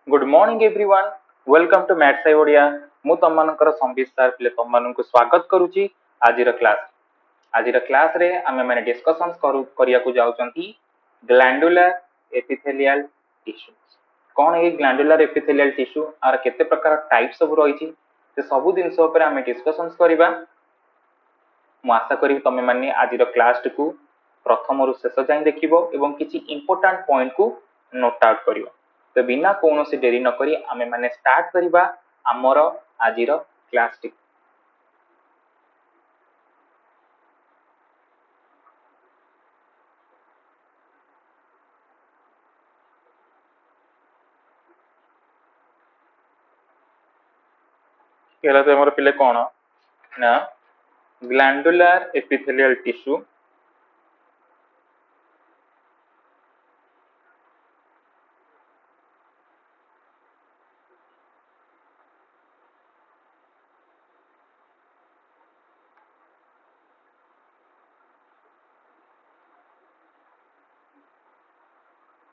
Good morning everyone welcome to MatSciOdia मु तुम मानकर संबित सर पिले तुम मानक स्वागत करूची आजिर क्लास रे आमे माने डिस्कशंस करिया को जाउचंती ग्लैंडुलर एपिथेलियल टिश्यू कौन है ग्लैंडुलर एपिथेलियल टिश्यू आर केते प्रकार टाइप सब रही से सब दिन ऊपर आमे डिस्कशंस करबा मु आशा करी तमे माने आजिर क्लास को प्रथम रु शेष जाय देखिबो एवं किछि इंपोर्टेंट पॉइंट को नोट आउट करिवो तो बिना कौन से डेरी न करी आमे माने स्टार्ट करिबा आमर आजिर क्लास टी पहला तो हमर पिले कोन ना glandular epithelial tissue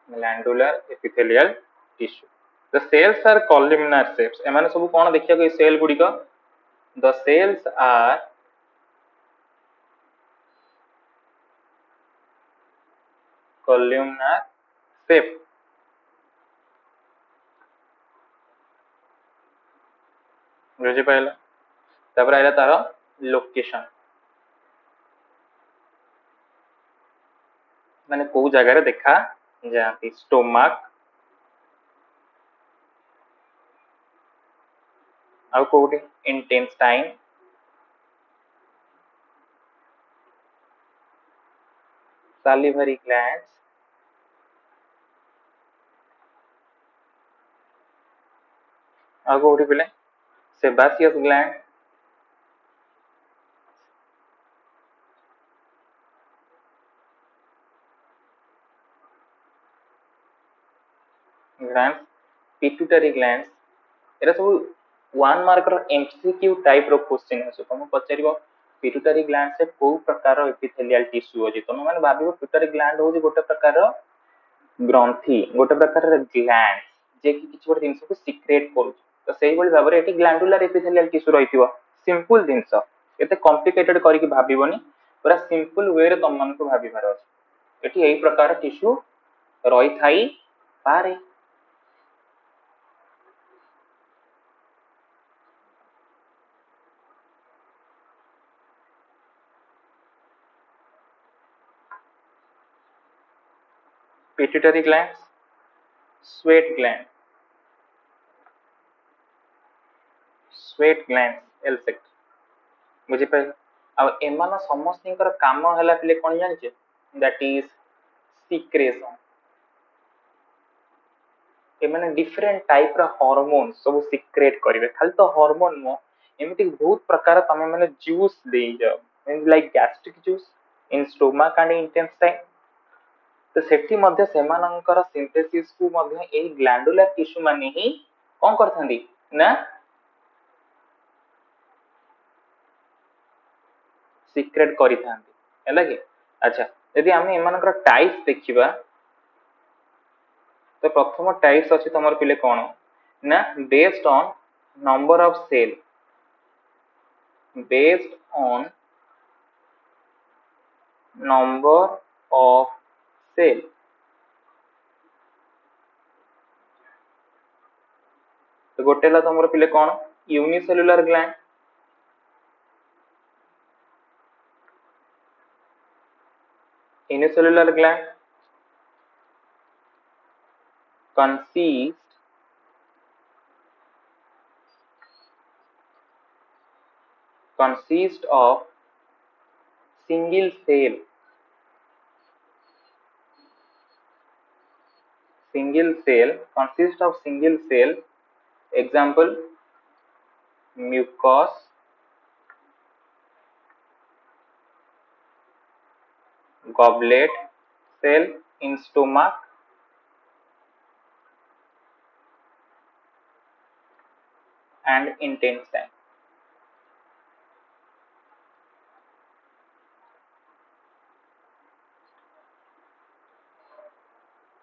glandular epithelial tissue the cells are columnar shapes एमाने सब कोन देखिया को सेल गुडी को the cells are columnar shape बुझि पाइला तापर आइला तार लोकेशन माने को जगह रे देखा जाती स्टोमक आउ कोडी इंटेस्टाइन salivary glands आउ कोडी पिले sebaceous gland glands pituitary glands era सब वन मार्क रो एमसीक्यू टाइप रो क्वेश्चन है तुम पचारिबो पिट्यूटरी ग्लैंड से को प्रकार रो एपिथेलियल टिश्यू अछि तुम माने भाबिबो पिट्यूटरी ग्लैंड होजी गोटे प्रकार रो ग्रंथि गोटे प्रकार रो ग्लैंड जे कि किछ गोटे जिंस को सीक्रेट करू तो सेही बळी भाबरे एटी ग्लैंडुलर एपिथेलियल टिश्यू रहिथिबो सिंपल जिंस एते कॉम्प्लिकेटेड करी कि भाबिबोनी पूरा सिंपल वे रे तुम मन को भाबिबार अछि एटी एही प्रकार टिश्यू रहि थाई पारे pituitary glands sweat gland एल सेक्ट बुझी पाइल आ एमान समस्तकर काम हला पिले कोन जानिचे दैट इज सिक्रेशन एमाने डिफरेंट टाइप रा हार्मोन सब सिक्रेट करिवे खाली तो हार्मोन नो एमिति बहुत प्रकार तमे माने जूस देई जाओ means like gastric juice in stomach and intestine तो सेठी मध्ये सेमानंकर सिंथेसिस को मध्ये एई ग्लैंडुलर टिश्यू माने ही कोन करथांदी ना सिक्रेट करि थांदी हैला कि अच्छा यदि आमे एमानकर टाइप्स देखिबा तो प्रथम टाइप्स अछि तमर पिले कोन ना based on number of cell based on number of cell तो गोटे ला तमर पिले कोन unicellular gland unicellular gland consist of single cell consist of single cell example mucous goblet cell in stomach and intestine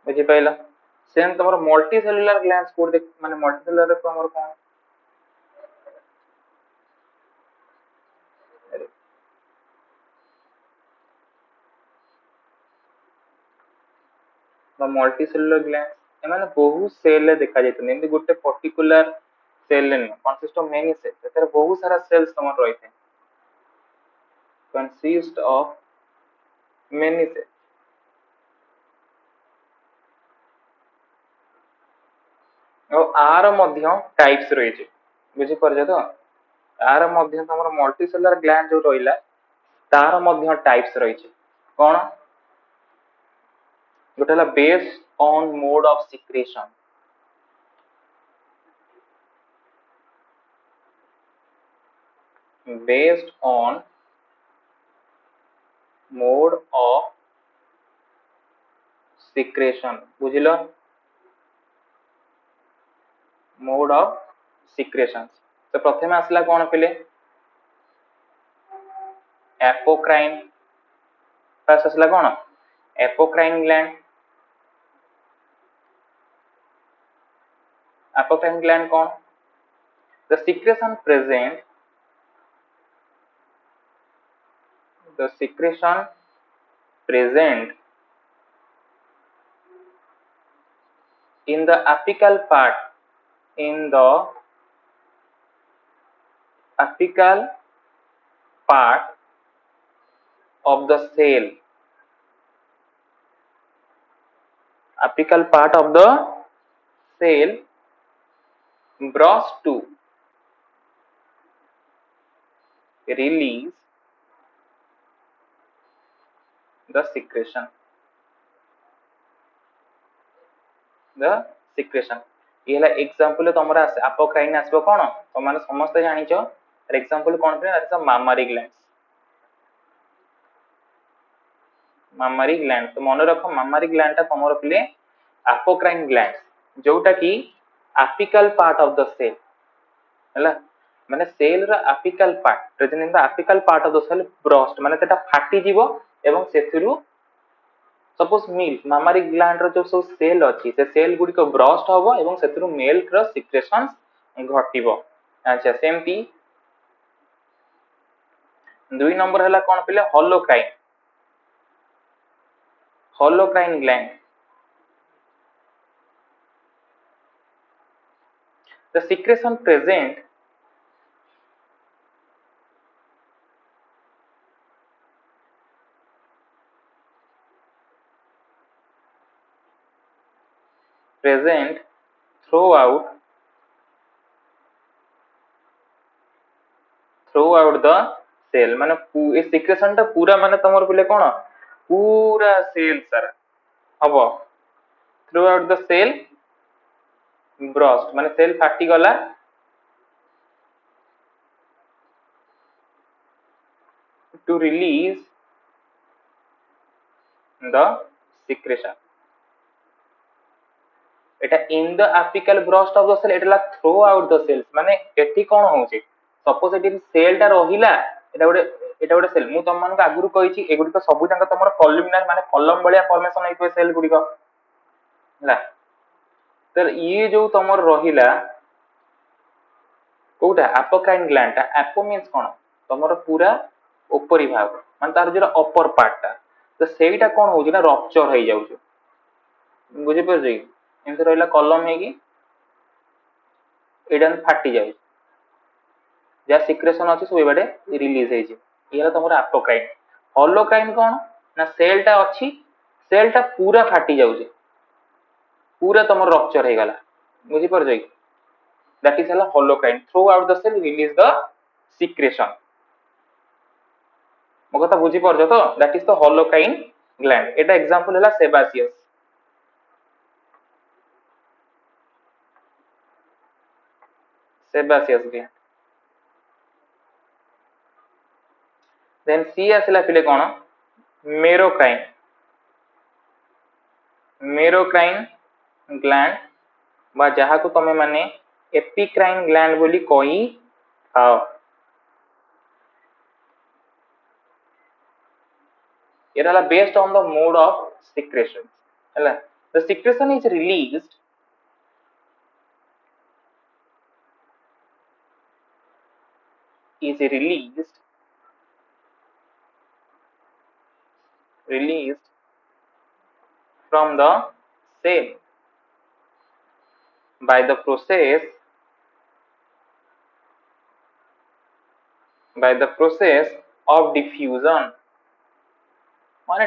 बुझी पाइला सेम तमरो multicellular glands कोड देख माने मल्टी सेलुलर को हमर कोन मल्टी सेलुलर ग्लैंड एमाने बहुत सेल रे देखा जायत एमती गोटे पर्टिकुलर सेल ने कंसिस्ट ऑफ मेनी सेल एतर बहुत सारा सेल्स तमर रहिथे कंसिस्ट ऑफ मेनी सेल और आर मध्य टाइप्स रहिছে बुझी परजे तो आर मध्य तमर मल्टी सेलुलर ग्लैंड जो रहिला तार मध्य टाइप्स रहिছে कोन गोटेला based on mode of secretion based on mode of secretion बुझिलो मोड ऑफ सिक्रेशन तो प्रथम आसला कोन पिले एपोक्राइन फर्स्ट आसला कोन एपोक्राइन ग्लैंड कोन the secretion present in the apical part of the cell apical part of the cell brush to release the secretion ये ला एग्जांपल तमरा आसे अपोक्राइन आसबो कोन त माने समस्त जानिचो एग्जांपल कोन पे आर मामारी ग्लैंड तो मन रखो मामारी ग्लैंड ता तमरो पिले अपोक्राइन ग्लैंड जोटा की apical part of the cell हला माने सेल रा apical part present in the apical part of the cell burst माने तेटा फाटी जीवो एवं सेथिरु सपोज मिल्क मामारी ग्लैंड रो जो सब सेल अछि से सेल गुडी को ब्रस्ट होबो एवं सेथिरु मिल्क रो सिक्रेशन घटिबो अच्छा सेमती दुई नंबर हला कोन पिले holocrine gland the secretion present throughout the cell माने ए सिक्रेशन ता पूरा माने तमर पिले कोन पूरा सेल सारा हबो throughout the cell ब्रस्ट माने सेल फाटी गला to release the secretion एटा in the apical burst of the cell एटा थ्रो आउट द सेल्स माने एठी कोन होउची सपोज एटी सेल ता रहिला एटा गोटे सेल मु तम मन को आगुरु कहिची एगुडी तो सब जंग तमर कॉलमनार माने कॉलम बलिया फॉर्मेशन होइतो सेल गुडी को हला तर ये जो तमर रहिला कोटा एपोक्राइन ग्लैंड ता एपो मींस कोन तमर पूरा ऊपरी भाग माने तार जो अपर पार्ट ता तो सेईटा कोन होउची ना रप्चर होई जाउची बुझी परजई एमते रहिला कॉलम हेगी एडन फाटी जाय जा सिक्रेशन अछि सब एबाडे रिलीज हेजी इला तमरा एपोक्राइन होलोक्राइन कोन ना सेलटा अछि सेलटा पूरा फाटी जाउची पूरा तमर रप्चर हे गला बुझी परजई दैट इज हला holocrine throughout the cell release the secretion मो कथा बुझी परजो तो that is the holocrine gland एटा एग्जांपल हला सेबासियस gland then C आसला पिले कोन मेरोक्राइन ग्लैंड बा जहा को तमे माने एपिक्राइन ग्लैंड बोली कहि आओ एराला based on the mode of secretion हला The secretion is released released from the cell by the process of diffusion. माने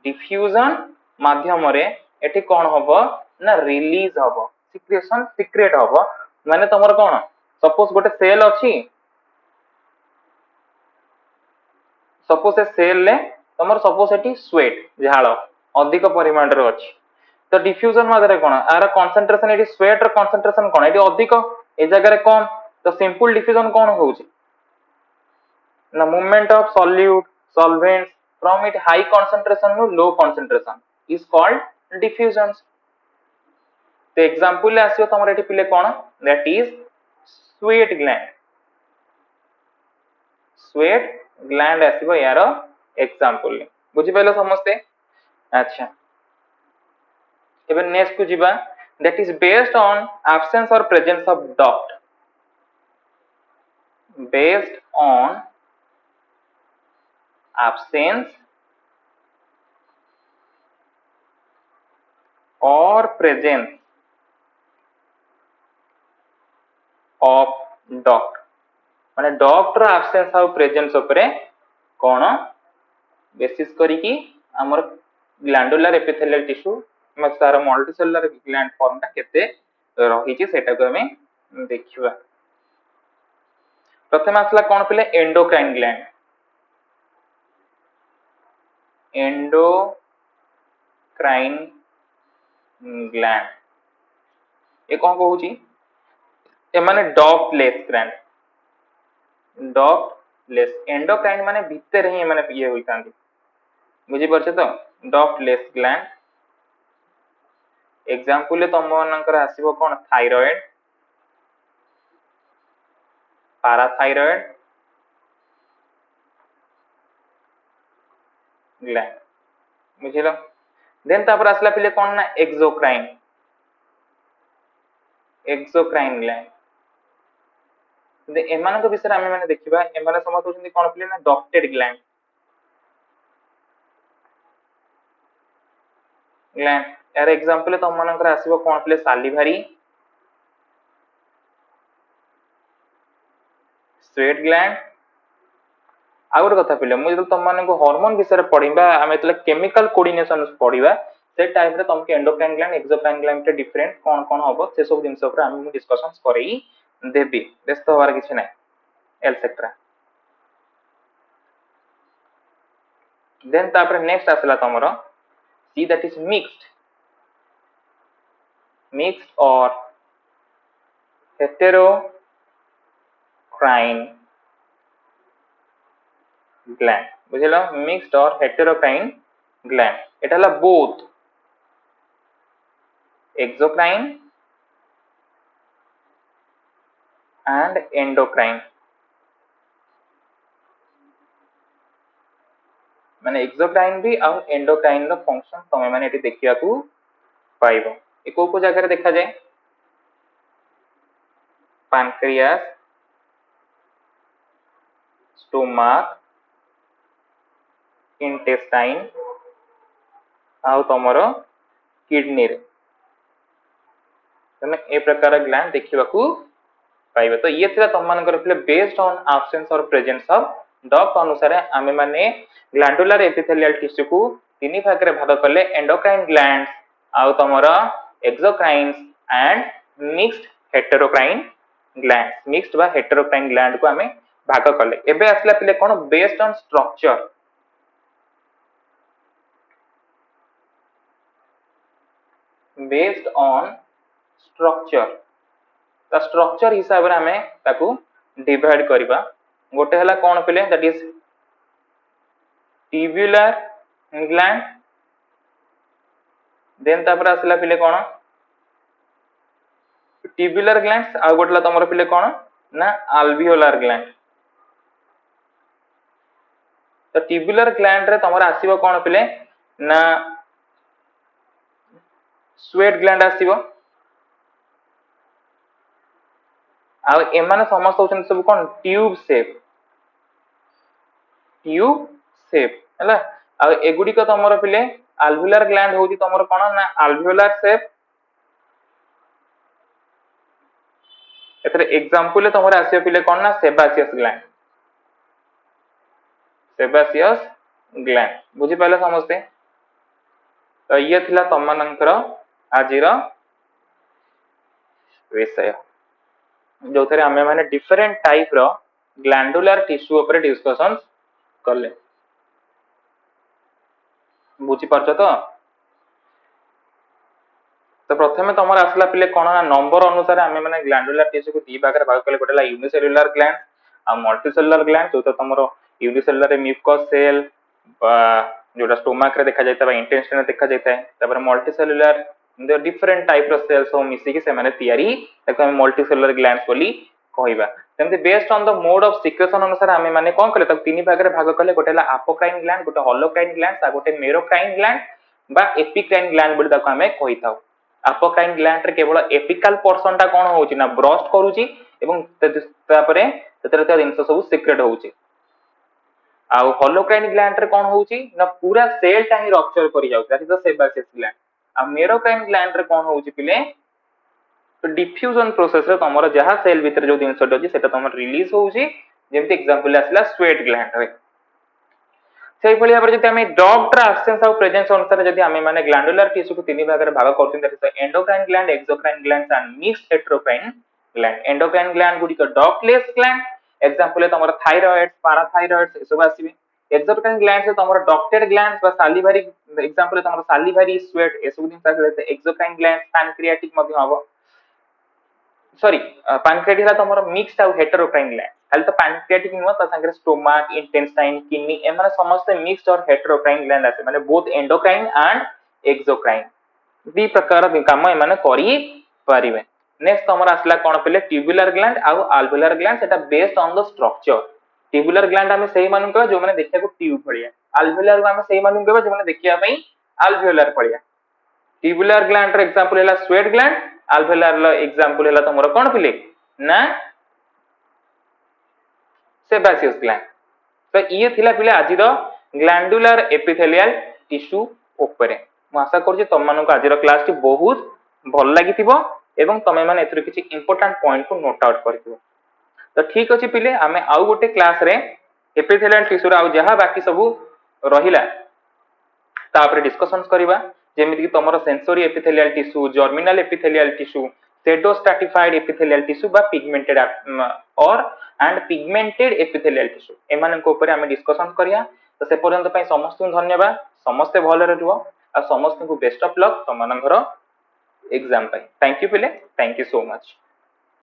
डिफ्यूजन माध्यम रे एठी कोन हबो ना रिलीज हबो सिक्रेशन सीक्रेट हबो माने तमर कोन सपोज गोटे सेल अछि सपोज ए सेल ले तमर सपोज एठी स्वेट झाळ अधिक परिमाण रे अछि तो डिफ्यूजन माध्यम रे कोन आर कंसंट्रेशन एठी स्वेट रे कंसंट्रेशन कोन एठी अधिक ए जगह रे कम तो सिंपल डिफ्यूजन कोन होउची ना movement of solvents from it high concentration to low concentration is called diffusion. The example आसियो तमर एठी पिले कोन that is sweat gland आसिबो यार एग्जांपल बुझि पाइलो समस्ते अच्छा एबे नेक्स्ट को जिबा that is based on absence or presence of duct based on absence or presence of duct माने डक्ट रो एब्सेंस और प्रेजेंस ऊपर कोन बेसिस करी कि हमर ग्लैंडुलर एपिथेलियल टिश्यू मतलब तार मल्टीसेलुलर ग्लैंड फॉर्मटा केते रही छि सेटा को हमें देखिबा प्रथम आसला कोन पिले एंडोक्राइन ग्लैंड ए कोन कहू छि ए माने डॉक्टलेस एंडोक्राइन माने भीतर ही माने ये होइतांती बुझी परछे तो डॉक्टलेस ग्लैंड एग्जांपल तम मानकर आसीबो कोन थायराइड पाराथायराइड ग्लैंड बुझिलो देन तापर आसला पिले कोन ना एक्सोक्राइन ग्लैंड एमान विषय आम मैंने देखा एम समस्त होती कौन पिले ना डक्टेड ग्लैंड यार एग्जांपल तुम मानकर आसीबो कौन पिले सालिभारी स्वेट ग्लैंड आ गोटे कथा पिले मुझे तुम मान हार्मोन विषय पढ़ा आम जो केमिकल कोऑर्डिनेशन पढ़ा से टाइम रे तुमको endocrine gland exocrine gland different कौन कौन हम से सब जिन डिस्कशन करई देबी व्यस्त होवार किसी ना एटसेट्रा देन तापर नेक्स्ट आसला तमरो सी दैट इज मिक्स्ड और हेटेरोक्राइन ग्लैंड बुझिलो मिक्स्ड और हेटेरोक्राइन ग्लैंड एटा हला बोथ एक्सोक्राइन एंड एंडोक्राइन माने एक्सोक्राइन भी और एंडोक्राइन रो फंक्शन तमे माने एटी देखिया को पाइबो ए को जगह रे देखा जाए पैनक्रियास स्टोमक इंटेस्टाइन आउ तमरो किडनी रे तमे ए प्रकार ग्लैंड देखिबा को पाइबो तो ये थिला तम मानकर पिले बेस्ड ऑन एब्सेंस और प्रेजेंस ऑफ डॉक्ट अनुसार आमे माने ग्लैंडुलर एपिथेलियल टिश्यू को तीन भाग रे भाग करले एंडोक्राइन ग्लैंड आउ तमरो एक्सोक्राइन्स एंड मिक्स्ड हेटेरोक्राइन ग्लैंड को आमे भाग करले एबे आसला पिले कोन बेस्ड ऑन स्ट्रक्चर स्ट्रक्चर हिसाब रे हमें ताकू डिवाइड करबा गोटे हला कोन पिले that is tubular gland then तापर आसला पिले कोन ट्यूबुलर ग्लैंड्स आ गोटला तमरो पिले कोन ना अल्वियोलर ग्लैंड तो ट्यूबुलर ग्लैंड रे तमरो आसीबो कोन पिले ना स्वेट ग्लैंड आसीबो आ एमाने समस्त होचन सब कोन ट्यूब शेप हला आ एगुडी को तमरो पिले alveolar gland होची तमरो कोन ना alveolar शेप एथरे एग्जांपल तमरो आसीबो पिले कोन ना सेबासियस ग्लैंड बुझी पाले समझते। तो ये थिला तमनकर आजिर विषय जो थे आमे माने डिफरेंट टाइप रो ग्लैंडुलर टिश्यू ऊपर डिस्कशन करले बुझी पारछ तो प्रथमे तुम आसला पिले कौन ना नंबर अनुसार आम मैंने ग्लैंडुलर टिश्यू को दी भाग में भाग कले गोटे यूनिसेल्युलर ग्लैंड आ मल्टीसेल्युलर ग्लैंड जो तुम यूनिसेल्युलर म्यूकस सेल जोटा स्टोमक रे देखा जाता है इंटेस्टाइन देखा जाता है तापर मल्टीसेल्युलर डिफरेंट टाइप रो सेल्स हो मिसी के से माने तयारी ताको हम मल्टीसेल्युलर ग्लैंड्स बोली कहबा तमते based on the mode of secretion अनुसार आम माने कोन कले तक तीन भाग में भाग कले गोटे अपोक्राइन ग्लैंड गोटे होलोक्राइन ग्लैंड आ गोटे मेरोक्राइन ग्लैंड बा एपिक्राइन ग्लैंड बोली ताको हमें कहिताऊ। अपोक्राइन ग्लैंड रे केवल एपिकल पोर्शन टा कोन होउची ना ब्रस्ट करूची एवं तापरे ततरे जिनस सब सीक्रेट होउची आ होलोक्राइन ग्लैंड रे कोन होउची ना पूरा सेल टा ही रप्चर करि जाउ that is the sebaceous gland आ मेरोक्राइन ग्लैंड रे कोन होउची पिले तो डिफ्यूजन प्रोसेस रे तमरो जहा सेल भीतर जो जिनस डोजी सेटा तमर रिलीज होउची जेमति एग्जांपल आसला स्वेट ग्लैंड रे से भली भाबरे जति हमें डॉग रा एब्सेंस और प्रेजेंस अनुसार जति हमें माने ग्लैंडुलर टिश्यू को तीन भाग रे भाग करथिन that is endocrine gland exocrine gland and mixed heterocrine gland endocrine gland गुडी को डॉगलेस ग्लैंड एग्जांपल है तमरो थायराइड्स पैराथायराइड्स ए सब आसीबे एक्सोक्राइन ग्लैंड से तमरो डक्टेड ग्लैंड्स बा सालिवारी एग्जांपल है तमरो सालिवारी स्वेट ए सब दिन साथ एक्सोक्राइन ग्लैंड पैनक्रियाटिक मध्ये हबो सॉरी पैनक्रियाटिक है तमरो मिक्स्ड आउ हेटेरोक्राइन ग्लैंड खाली तो पैनक्रियाटिक नुह त संगे स्टोमक इंटेस्टाइन किडनी ए माने समस्त मिक्स्ड और हेटेरोक्राइन ग्लैंड आसे माने बोथ एंडोक्राइन एंड एक्सोक्राइन दी प्रकार काम ए माने करी परिबे। नेक्स्ट तमर आसला कोन पले ट्यूबुलर ग्लैंड आउ alveolar ग्लैंड सेटा based on the structure tubular gland हमें सही मानु को जो माने देखिया को ट्यूब भलिया alveolar को हमें सही मानु को जो माने देखिया पई alveolar भलिया ट्यूबुलर ग्लैंड रे एग्जांपल हैला स्वेट ग्लैंड alveolar लो एग्जांपल हैला तमरो कोन पिले ना सेबासियस ग्लैंड। तो ये थिला पिले आजिर ग्लैंडुलर एपिथेलियल टिश्यू ऊपर मु आशा करूची तुम मानको आजिर क्लास टी बहुत भल लागिथिबो एवं तमे माने एथुर किछि इंपोर्टेंट पॉइंट को नोट आउट करथिबो। तो ठीक अछि पिले आमे आउ गोटे क्लास रे एपिथेलियल टिश्यू रा आउ जहा बाकी सब रहिला तापर डिस्कशंस करिबा जेमिति कि तमरो sensory epithelial tissue germinal epithelial tissue pseudo stratified epithelial tissue बा पिगमेंटेड और एंड पिगमेंटेड एपिथेलियल टिश्यू एमान को ऊपर हमें डिस्कशन करिया। तो से पर्यंत पई समस्त को धन्यवाद समस्त भले रहबो आ समस्त को बेस्ट ऑफ लक तमनकर एग्जाम पई थैंक यू पिले थैंक यू सो मच।